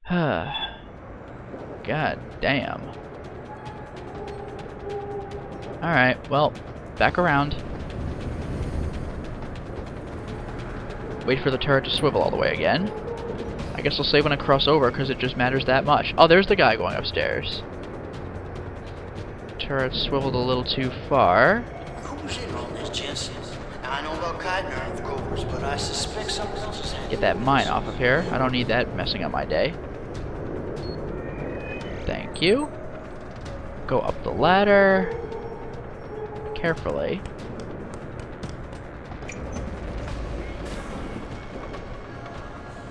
God damn. Alright, well, back around. Wait for the turret to swivel all the way again. I guess I'll save when I cross over because it just matters that much. Oh, there's the guy going upstairs. Turret swiveled a little too far. Who's in on this, gents? I know about Kydner, of course, but I suspect someone else is happening. Get that mine off of here. I don't need that messing up my day. Thank you. Go up the ladder. Carefully.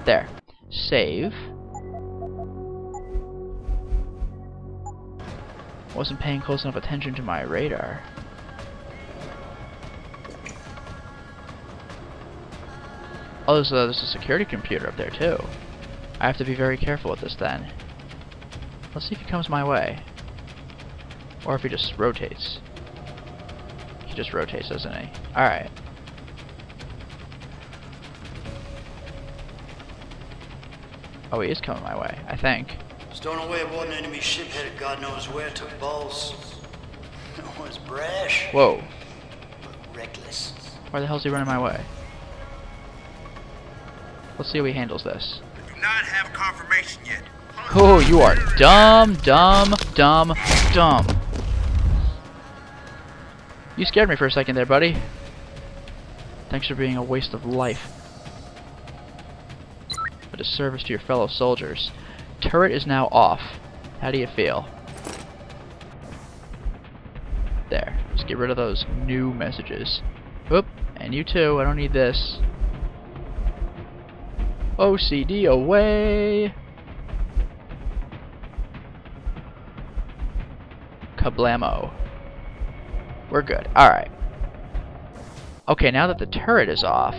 There. Save. Wasn't paying close enough attention to my radar. Oh, there's a security computer up there too. I have to be very careful with this then. Let's see if he comes my way. Or if he just rotates. He just rotates, doesn't he? Alright. Oh, he is coming my way, I think. Stowing away aboard an enemy ship headed God knows where took balls. It was brash. Whoa. But reckless. Why the hell is he running my way? Let's see how he handles this. I do not have confirmation yet. Oh, you are dumb, dumb, dumb, dumb. You scared me for a second there, buddy. Thanks for being a waste of life. A disservice to your fellow soldiers. Turret is now off. How do you feel? There. Let's get rid of those new messages. Oop, and you too. I don't need this. OCD away! Kablamo. We're good. Alright. Okay, now that the turret is off,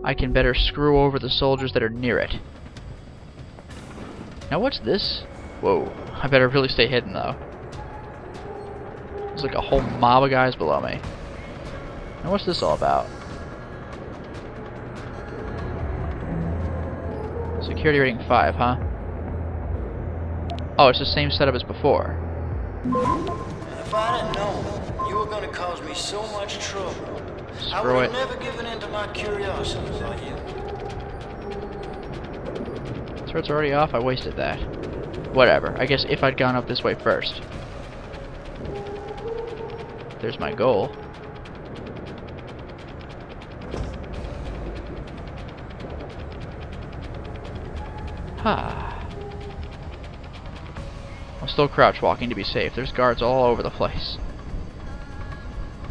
I can better screw over the soldiers that are near it. Now what's this? Whoa. I better really stay hidden though. There's like a whole mob of guys below me. Now what's this all about? Security rating 5, huh? Oh, it's the same setup as before. If I didn't know you were going to cause me so much trouble, I Screw would it. have never given in to my curiosity about you. Turret's already off, I wasted that. Whatever, I guess if I'd gone up this way first. There's my goal. Ha. I'm still crouch walking to be safe. There's guards all over the place.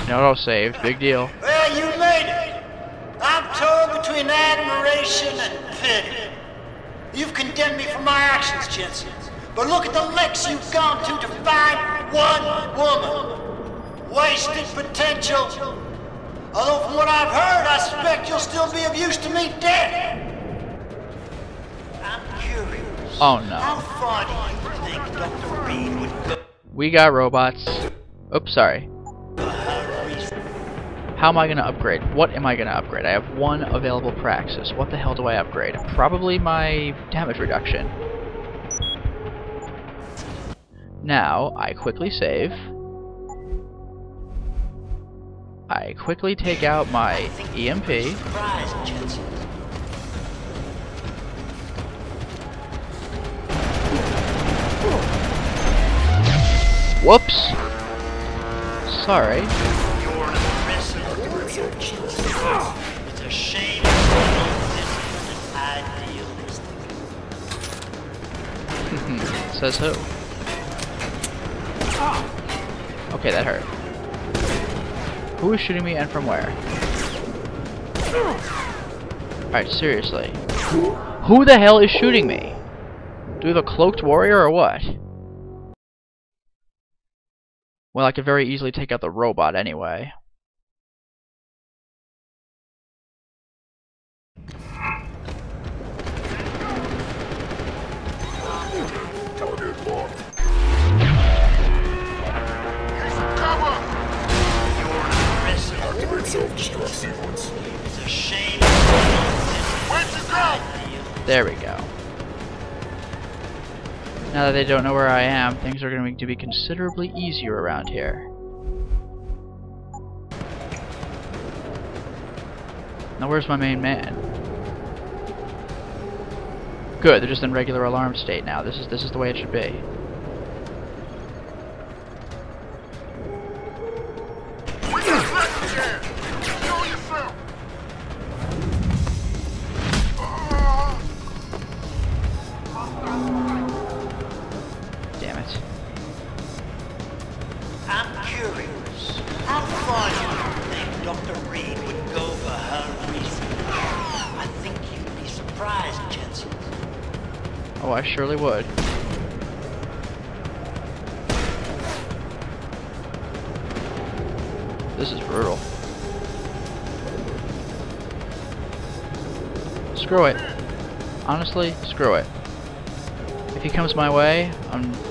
No, saved. Big deal. Well, you made it. I'm torn between admiration and pity. You've condemned me for my actions, Jensen. But look at the lengths you've gone to find one woman. Wasted potential. Although from what I've heard, I suspect you'll still be of use to me dead. I'm curious. Oh no. How far do you think Dr. Reed would go? We got robots. Oops, sorry. How am I going to upgrade? What am I going to upgrade? I have one available praxis. What the hell do I upgrade? Probably my damage reduction. Now, I quickly save. I quickly take out my EMP. Surprise, Jensen. Whoops! Sorry. You're an aggressive. It's a shame it's idealist. Says who? Okay, that hurt. Who is shooting me and from where? Alright, seriously. Who the hell is shooting me? Do we have a cloaked warrior or what? Well, I could very easily take out the robot anyway. There we go. Now that they don't know where I am, things are going to be considerably easier around here. Now where's my main man? Good, they're just in regular alarm state now. This is the way it should be. Damn it. I'm curious. How far do you think Dr. Reed would go for her research? I think you'd be surprised, Jensen. Oh, I surely would. This is brutal. Screw it. Honestly, screw it. If he comes my way,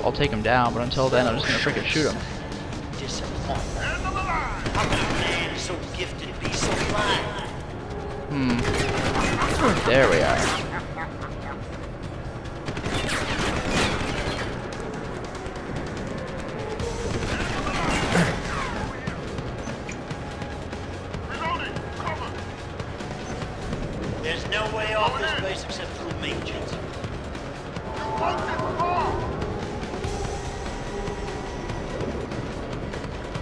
I'll take him down, but until then, I'm just gonna freaking shoot him. Disappointment. How can a man so gifted be so blind? There we are. There's no way off this place except through me, Jensen.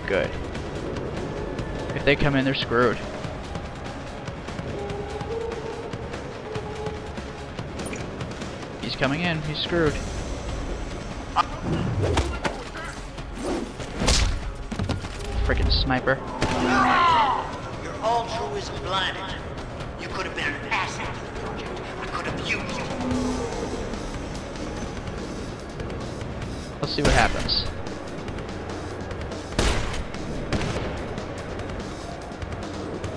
Good. If they come in, they're screwed. He's coming in, he's screwed. Frickin' sniper. Your altruism blinded you. You could have been an asset to the project. I could have used you. Let's see what happens.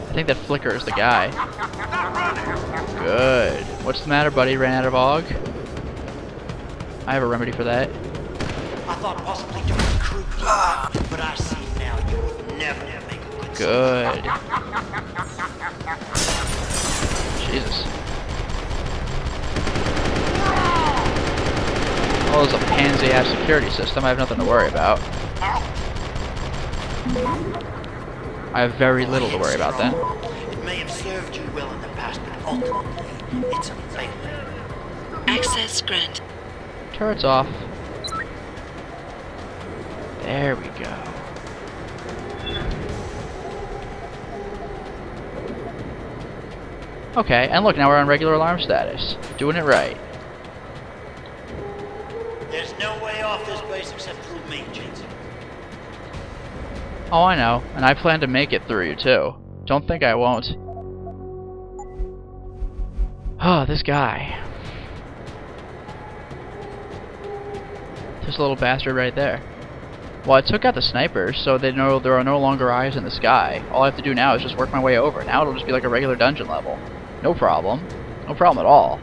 I think that flicker is the guy. Good. What's the matter, buddy? Ran out of AUG? I have a remedy for that. I thought possibly to recruit you, but I see now you would never make a good Good. Jesus. Oh, there's a pansy-ass security system. I have nothing to worry about. I have very little to worry about then. It may have served you well in the past, but ultimately, it's a failure. Access granted. Turret's off. There we go. Okay, and look, now we're on regular alarm status. Doing it right. There's no way off this place except through me, Jensen. Oh, I know. And I plan to make it through you, too. Don't think I won't. Oh, this guy. This little bastard right there. Well, I took out the snipers, so they know there are no longer eyes in the sky. All I have to do now is just work my way over. Now it'll just be like a regular dungeon level. No problem. No problem at all.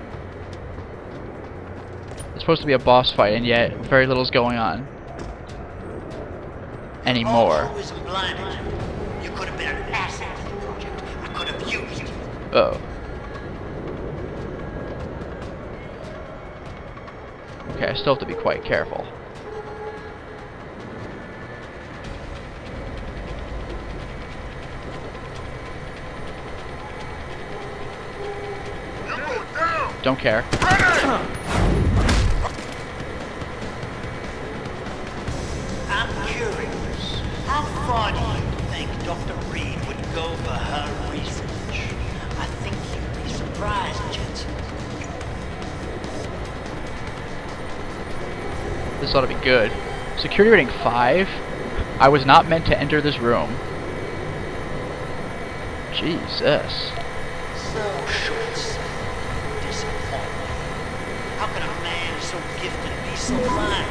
It's supposed to be a boss fight, and yet very little's going on. Anymore. Altruism blinded you. You could have been an asset to the project. I could have used you. Oh. Okay, I still have to be quite careful. Don't care. I'm curious. How far do you think Dr. Reed would go for her research? I think you'd be surprised, Jensen. This ought to be good. Security rating 5? I was not meant to enter this room. Jesus. So short-sighted. Disappointing. How can a man so gifted be so blind?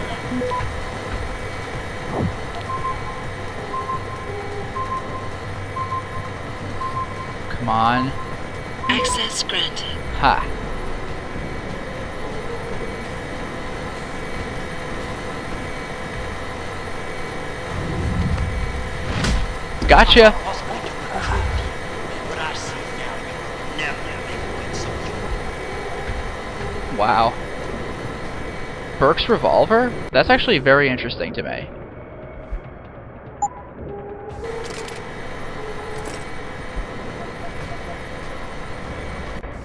Come on. Access granted. Ha. Gotcha. Possibly to recruit you, but I see now you would never make a good soldier. Wow. Burke's revolver? That's actually very interesting to me.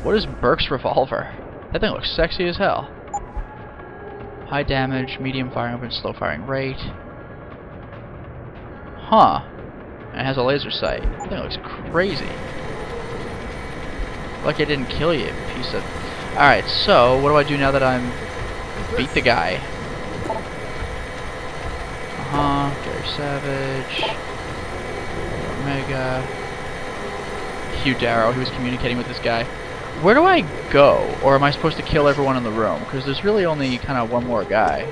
What is Burke's revolver? That thing looks sexy as hell. High damage, medium firing open, slow firing rate. Huh. And it has a laser sight. That thing looks crazy. Like it didn't kill you, piece of... Alright, so, what do I do now that I'm... Beat the guy? Gary Savage... Omega... Hugh Darrow, he was communicating with this guy. Where do I go? Or am I supposed to kill everyone in the room? Because there's really only kind of one more guy.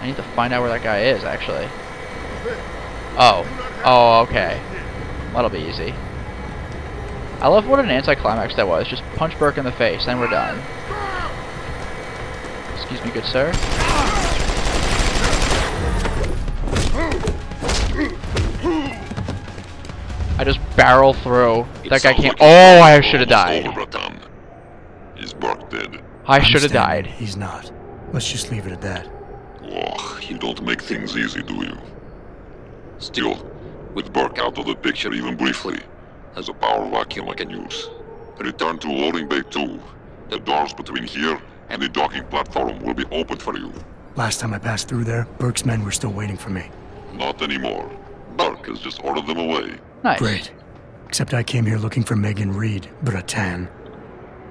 I need to find out where that guy is, actually. Oh. Oh, okay. That'll be easy. I love what an anticlimax that was. Just punch Burke in the face, and we're done. Excuse me, good sir. I just barrel through. That guy can't. Oh, I should have died. Is Burke dead? I should have died. He's not. Let's just leave it at that. Oh, you don't make things easy, do you? Still, with Burke out of the picture even briefly, has a power vacuum I can use. Return to loading bay 2. The doors between here and the docking platform will be open for you. Last time I passed through there, Burke's men were still waiting for me. Not anymore. Burke has just ordered them away. Nice. Great. Except I came here looking for Megan Reed, Bratan.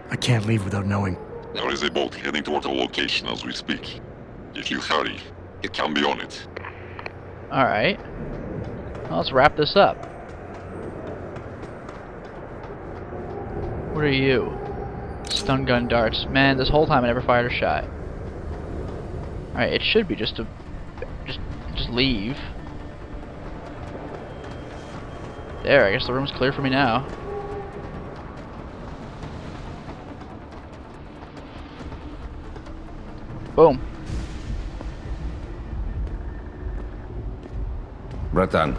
I can't leave without knowing. There is a boat heading toward the location as we speak. If you hurry, it can be on it. Alright. Well, let's wrap this up. What are you? Stun gun darts. Man, this whole time I never fired a shot. Alright, it should be just to... Just leave. There, I guess the room's clear for me now. Boom. Bratan.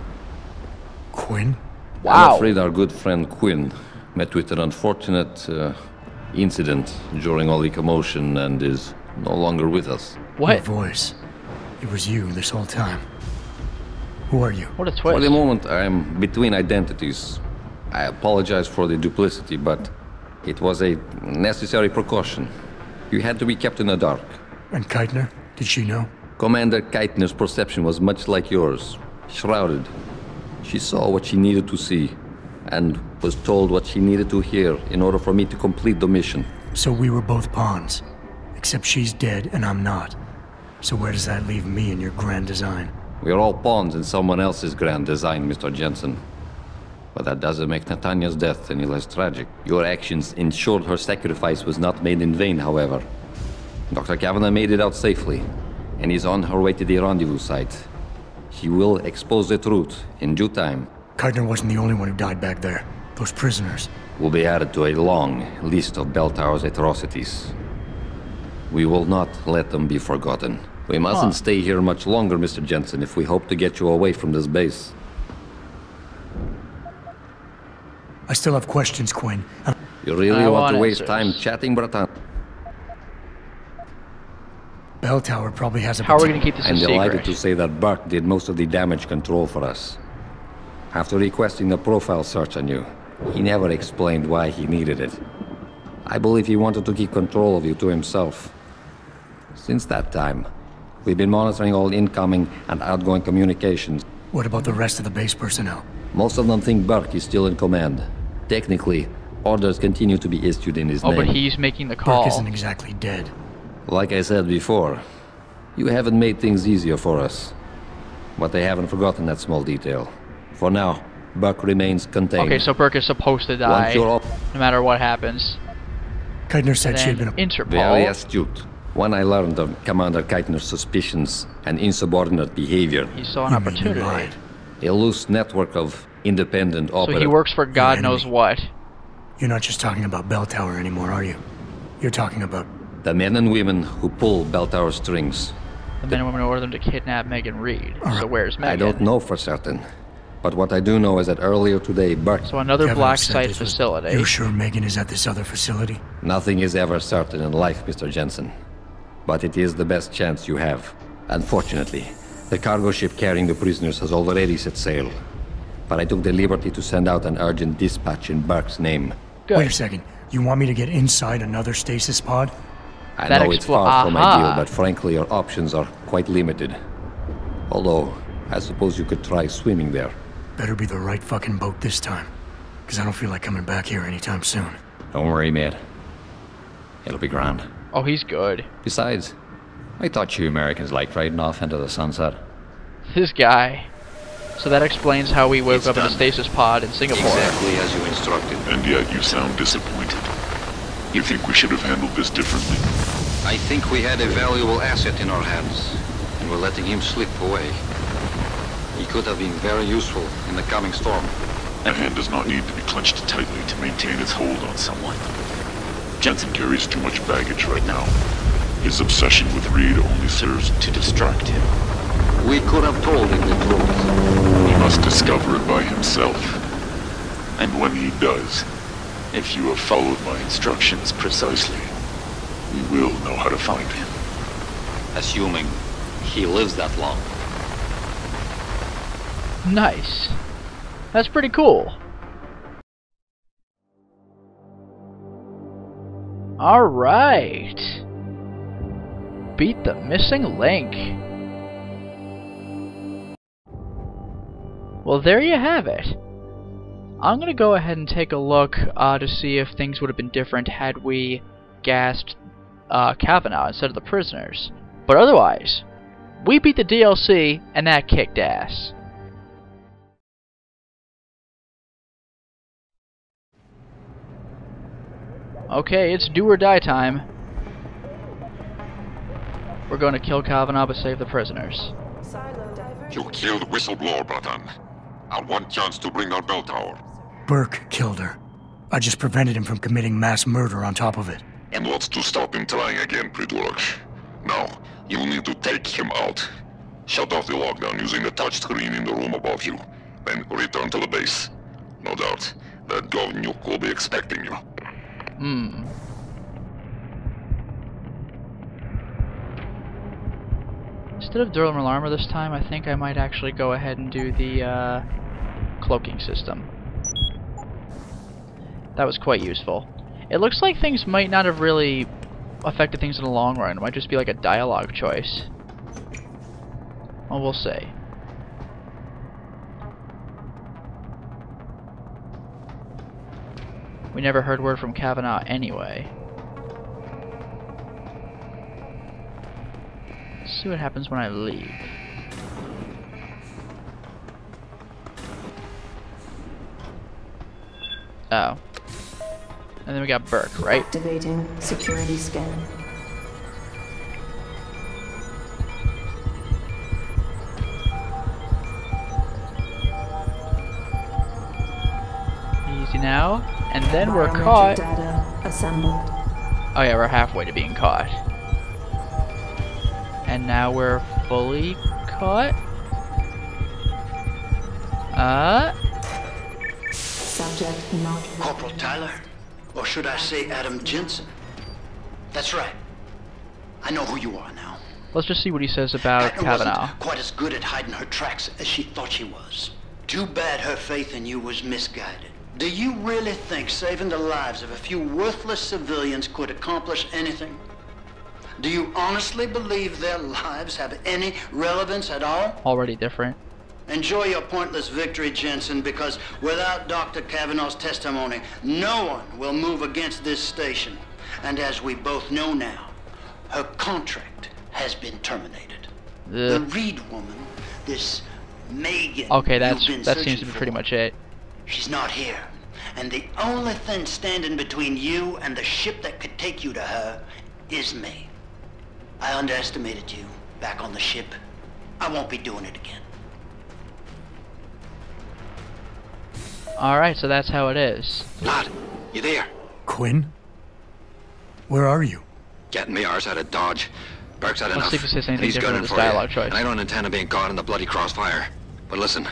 Quinn? Wow. I'm afraid our good friend Quinn met with an unfortunate incident during all the commotion and is no longer with us. Your What? voice. It was you this whole time. Who are you? What a For twist. the moment, I'm between identities. I apologize for the duplicity, but it was a necessary precaution. You had to be kept in the dark. And Keitner? Did she know? Commander Keitner's perception was much like yours, shrouded. She saw what she needed to see, and was told what she needed to hear in order for me to complete the mission. So we were both pawns. Except she's dead and I'm not. So where does that leave me in your grand design? We are all pawns in someone else's grand design, Mr. Jensen. But that doesn't make Natanya's death any less tragic. Your actions ensured her sacrifice was not made in vain, however. Dr. Kavanagh made it out safely, and is on her way to the rendezvous site. She will expose the truth in due time. Keitner wasn't the only one who died back there. Those prisoners. Will be added to a long list of Bell Tower's atrocities. We will not let them be forgotten. We mustn't stay here much longer, Mr. Jensen, if we hope to get you away from this base. I still have questions, Quinn. You really I want want to waste answers. time chatting, Bratan? Bell Tower probably has a... How are we going to keep this a I'm delighted secret? to say that Burke did most of the damage control for us. After requesting the profile search on you, he never explained why he needed it. I believe he wanted to keep control of you to himself. Since that time, we've been monitoring all incoming and outgoing communications. What about the rest of the base personnel? Most of them think Burke is still in command. Technically, orders continue to be issued in his Oh, name. but he's making the call. Burke isn't exactly dead. Like I said before, you haven't made things easier for us. But they haven't forgotten that small detail. For now, Burke remains contained. Okay, so Burke is supposed to Once die, you're all no matter what happens. Keitner said she had Then been a... very Interpol. astute. When I learned of Commander Keitner's suspicions and insubordinate behavior, He saw an You mean you opportunity. lied. a loose network of independent So operatives. he works for God knows enemy. what. You're not just talking about Bell Tower anymore, are you? You're talking about... The men and women who pull Bell Tower strings. The men and women order them to kidnap Megan Reed. So where's Megan? I don't know for certain. But what I do know is that earlier today, Burke... So another Kevin black said site this was- facility. You're sure Megan is at this other facility? Nothing is ever certain in life, Mr. Jensen. but it is the best chance you have. Unfortunately, the cargo ship carrying the prisoners has already set sail. But I took the liberty to send out an urgent dispatch in Burke's name. Good. Wait a second. You want me to get inside another stasis pod? I That know it's far from aha. ideal, but frankly your options are quite limited. Although, I suppose you could try swimming there. Better be the right fucking boat this time. Because I don't feel like coming back here anytime soon. Don't worry, mate. It'll be grand. Oh, he's good. Besides, I thought you Americans liked riding off into the sunset. This guy. So that explains how we woke It's up in a done. stasis pod in Singapore. Exactly as you instructed. And yet you sound disappointed. You think we should have handled this differently? I think we had a valuable asset in our hands, and we're letting him slip away. He could have been very useful in the coming storm. A hand does not need to be clenched tightly to maintain its hold on someone. Jensen carries too much baggage right now. His obsession with Reed only serves to distract him. We could have told him the truth. He must discover it by himself. And when he does, if you have followed my instructions precisely, we will know how to find him. Assuming he lives that long. Nice. That's pretty cool. Alright. Beat the missing link. Well, there you have it. I'm gonna go ahead and take a look to see if things would have been different had we gassed Kavanaugh instead of the prisoners. But otherwise, we beat the DLC, and that kicked ass. Okay, it's do or die time. We're going to kill Kavanaugh but save the prisoners. You killed Whistleblower, Bratan. Our one chance to bring our bell tower. Burke killed her. I just prevented him from committing mass murder on top of it. And what's to stop him trying again, Pridurk? Now, you'll need to take him out. Shut off the lockdown using the touchscreen in the room above you. Then return to the base. No doubt, that Govnuke will be expecting you. Instead of thermal armor this time, I think I might actually go ahead and do the cloaking system. That was quite useful. It looks like things might not have really affected things in the long run. It might just be like a dialogue choice. Well, we'll see. We never heard word from Kavanaugh anyway. Let's see what happens when I leave. Oh. And then we got Burke, right? Activating security scan. Easy now. And then we're caught. Data assembled. Oh yeah, we're halfway to being caught. And now we're fully caught. Subject not. Corporal Tyler? Or should I say Adam Jensen? That's right. I know who you are now. Let's just see what he says about Patton Kavanaugh. wasn't quite as good at hiding her tracks as she thought she was. Too bad her faith in you was misguided. Do you really think saving the lives of a few worthless civilians could accomplish anything? Do you honestly believe their lives have any relevance at all? Already different. Enjoy your pointless victory, Jensen, because without Dr. Kavanaugh's testimony, no one will move against this station. And as we both know now, her contract has been terminated. The Reed woman, this Megan. Okay, you've that been seems searching to be for, pretty much it. she's not here. And the only thing standing between you and the ship that could take you to her is me. I underestimated you back on the ship. I won't be doing it again. Alright, so that's how it is. Lad, you there? Quinn? Where are you? Getting me arse out of Dodge. Burke's had Let's enough. see if he says and anything he's different gunning with for this you. dialogue choice. And I don't intend on being caught in the bloody crossfire. But listen,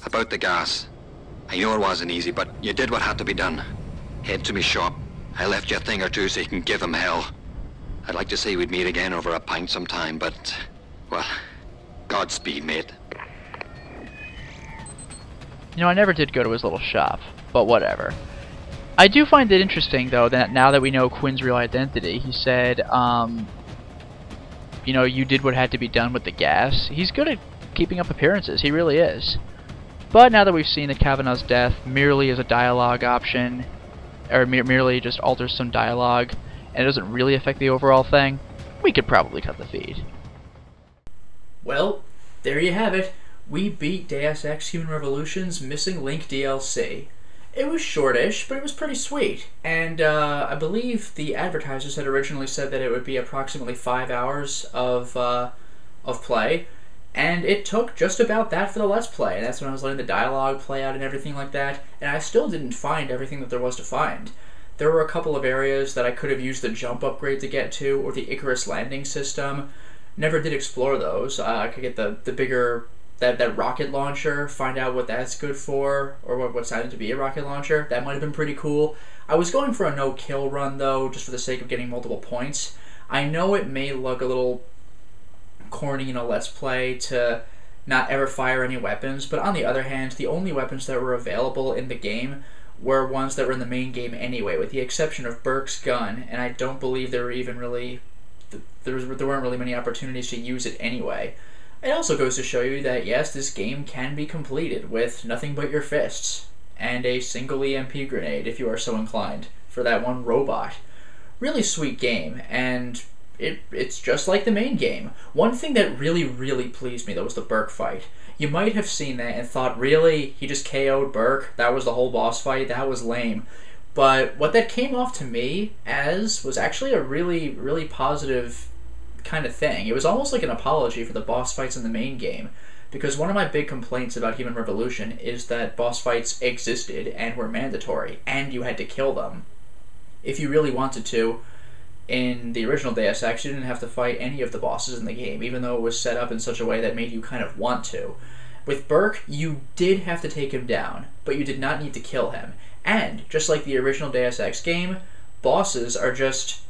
about the gas. I know it wasn't easy, but you did what had to be done. Head to me shop. I left you a thing or two so you can give him hell. I'd like to say we'd meet again over a pint sometime, but, well, Godspeed, mate. You know, I never did go to his little shop, but whatever. I do find it interesting, though, that now that we know Quinn's real identity, he said, you know, you did what had to be done with the gas. He's good at keeping up appearances, he really is. But now that we've seen that Kavanaugh's death merely as a dialogue option, or merely just alters some dialogue, and it doesn't really affect the overall thing, we could probably cut the feed. Well, there you have it. We beat Deus Ex Human Revolution's Missing Link DLC. It was shortish, but it was pretty sweet. And I believe the advertisers had originally said that it would be approximately 5 hours of play. And it took just about that for the Let's Play. And that's when I was letting the dialogue play out and everything like that. And I still didn't find everything that there was to find. There were a couple of areas that I could have used the jump upgrade to get to, or the Icarus landing system. Never did explore those. I could get the bigger... That rocket launcher, find out what that's good for, or what sounded to be a rocket launcher. That might have been pretty cool. I was going for a no-kill run, though, just for the sake of getting multiple points. I know it may look a little corny in a Let's Play to not ever fire any weapons, but on the other hand, the only weapons that were available in the game were ones that were in the main game anyway, with the exception of Burke's gun, and I don't believe there were even really... there weren't really many opportunities to use it anyway. It also goes to show you that, yes, this game can be completed with nothing but your fists, and a single EMP grenade, if you are so inclined, for that one robot. Really sweet game, and it's just like the main game. One thing that really, really pleased me, though, was the Burke fight. You might have seen that and thought, really? He just KO'd Burke? That was the whole boss fight? That was lame. But what that came off to me as was actually a really, really positive kind of thing. It was almost like an apology for the boss fights in the main game, because one of my big complaints about Human Revolution is that boss fights existed and were mandatory, and you had to kill them. If you really wanted to, in the original Deus Ex, you didn't have to fight any of the bosses in the game, even though it was set up in such a way that made you kind of want to. With Burke, you did have to take him down, but you did not need to kill him. And, just like the original Deus Ex game, bosses are just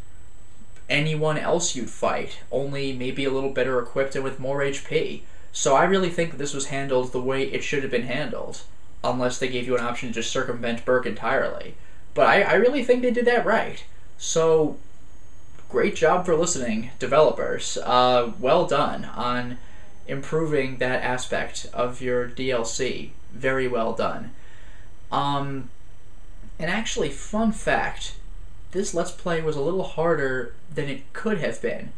anyone else you'd fight, only maybe a little better equipped and with more HP. So I really think that this was handled the way it should have been handled, unless they gave you an option to just circumvent Burke entirely. But I really think they did that right. So, great job for listening, developers. Well done on improving that aspect of your DLC. Very well done. And actually, fun fact, this Let's Play was a little harder than it could have been.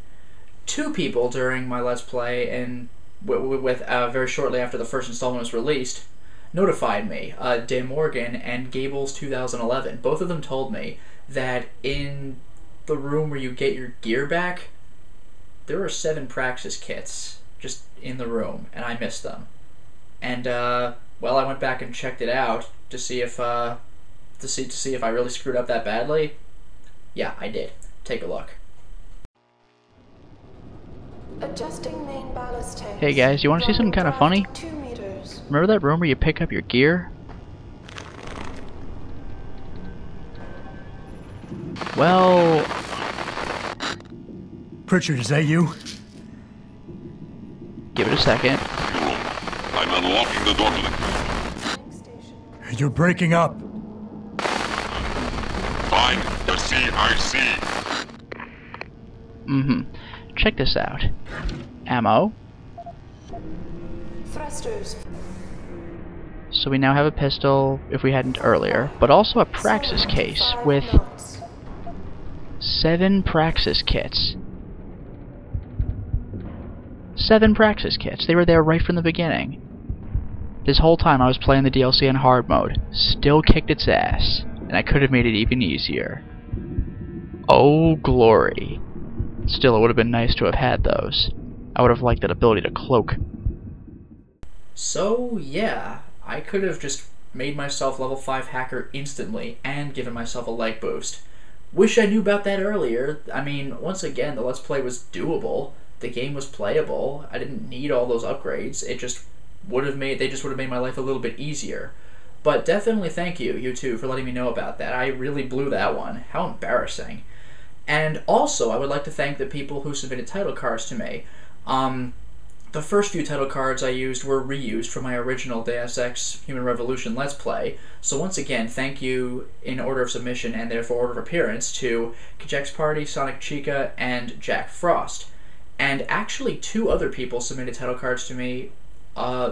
Two people during my Let's Play, and very shortly after the first installment was released, notified me, De Morgan and Gables 2011. Both of them told me that in the room where you get your gear back, there are 7 Praxis kits just in the room, and I missed them. And well, I went back and checked it out to see if I really screwed up that badly. Yeah, I did. Take a look. Adjusting main ballast tanks. Hey guys, you want to see something kind of funny? 2 meters. Remember that room where you pick up your gear? Well... Pritchard, is that you? Give it a second. I'm unlocking the door to the... You're breaking up. Find the CIC. Check this out. Ammo. Thrusters. So we now have a pistol, if we hadn't earlier, but also a Praxis case with 7 Praxis kits. 7 Praxis kits. They were there right from the beginning. This whole time I was playing the DLC in hard mode. Still kicked its ass. And I could have made it even easier. Oh, glory. Still, it would have been nice to have had those. I would have liked that ability to cloak. So, yeah, I could have just made myself level 5 hacker instantly and given myself a leg boost. Wish I knew about that earlier. I mean, once again, the Let's Play was doable. The game was playable. I didn't need all those upgrades. They just would have made my life a little bit easier. But definitely thank you, you two, for letting me know about that. I really blew that one. How embarrassing. And also, I would like to thank the people who submitted title cards to me. The first few title cards I used were reused from my original Deus Ex Human Revolution Let's Play, so once again, thank you in order of submission and therefore order of appearance to Kajek's Party, Sonic Chica, and Jack Frost. And actually 2 other people submitted title cards to me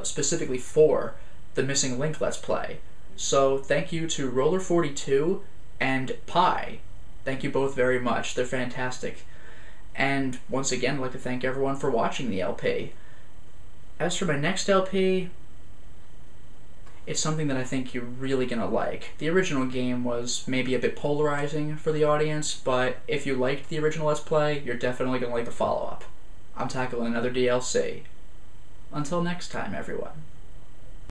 specifically for the Missing Link Let's Play. So thank you to Roller42 and Pi. Thank you both very much. They're fantastic. And once again, I'd like to thank everyone for watching the LP. As for my next LP, it's something that I think you're really gonna like. The original game was maybe a bit polarizing for the audience, but if you liked the original Let's Play, you're definitely gonna like the follow-up. I'm tackling another DLC. Until next time, everyone.